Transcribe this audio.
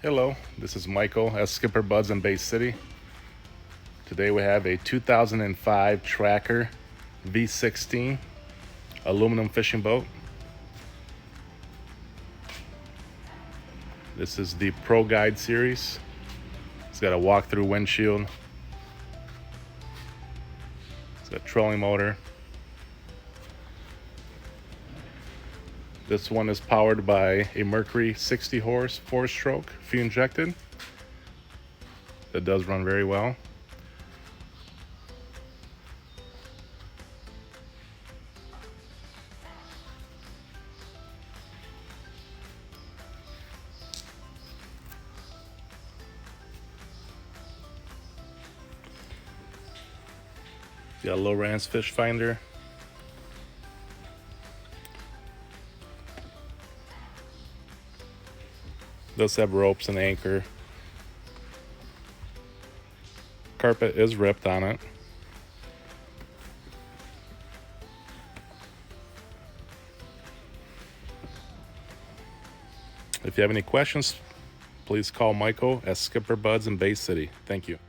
Hello, this is Michael at SkipperBud's in Bay City. Today we have a 2005 Tracker V-16 aluminum fishing boat. This is the Pro Guide series. It's got a walk-through windshield. It's got a trolling motor. This one is powered by a Mercury 60 horse 4-stroke fuel injected. That does run very well. Got a Lowrance fish finder. Does have ropes and anchor. Carpet is ripped on it. If you have any questions, please call Michael at SkipperBud's in Bay City. Thank you.